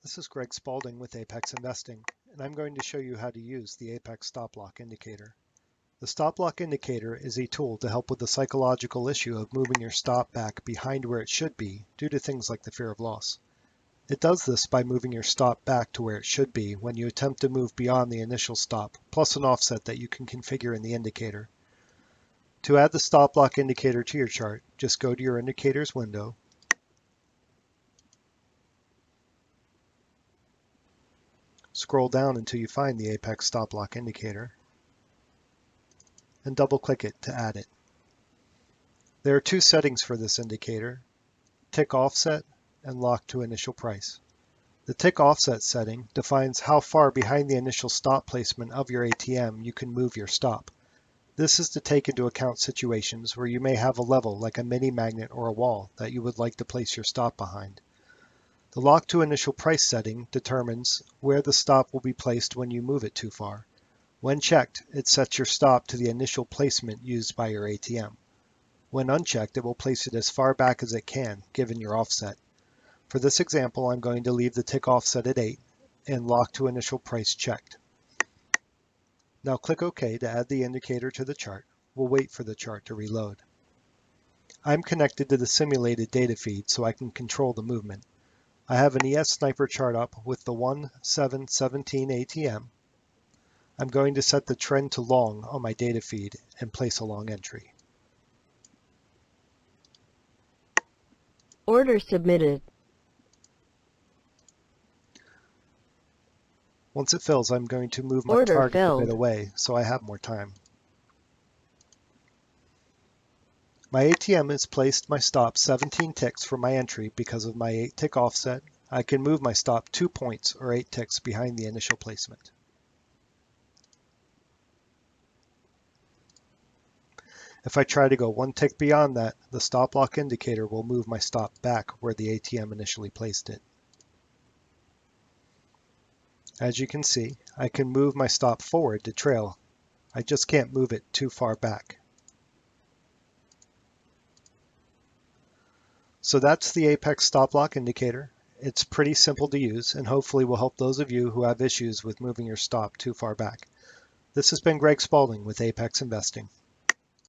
This is Greg Spalding with Apex Investing, and I'm going to show you how to use the Apex Stop Lock Indicator. The Stop Lock Indicator is a tool to help with the psychological issue of moving your stop back behind where it should be due to things like the fear of loss. It does this by moving your stop back to where it should be when you attempt to move beyond the initial stop, plus an offset that you can configure in the indicator. To add the Stop Lock Indicator to your chart, just go to your Indicators window, scroll down until you find the Apex Stop Lock Indicator, and double-click it to add it. There are two settings for this indicator: tick offset and lock to initial price. The tick offset setting defines how far behind the initial stop placement of your ATM you can move your stop. This is to take into account situations where you may have a level like a mini magnet or a wall that you would like to place your stop behind. The lock to initial price setting determines where the stop will be placed when you move it too far. When checked, it sets your stop to the initial placement used by your ATM. When unchecked, it will place it as far back as it can, given your offset. For this example, I'm going to leave the tick offset at 8 and lock to initial price checked. Now click OK to add the indicator to the chart. We'll wait for the chart to reload. I'm connected to the simulated data feed so I can control the movement. I have an ES Sniper chart up with the 1-7-17 ATM. I'm going to set the trend to long on my data feed and place a long entry. Order submitted. Once it fills, I'm going to move my Order target a bit filled. away so I have more time. My ATM has placed my stop 17 ticks for my entry because of my 8 tick offset. I can move my stop 2 points or 8 ticks behind the initial placement. If I try to go 1 tick beyond that, the stop lock indicator will move my stop back where the ATM initially placed it. As you can see, I can move my stop forward to trail. I just can't move it too far back. So that's the Apex Stop Lock Indicator. It's pretty simple to use and hopefully will help those of you who have issues with moving your stop too far back. This has been Greg Spalding with Apex Investing.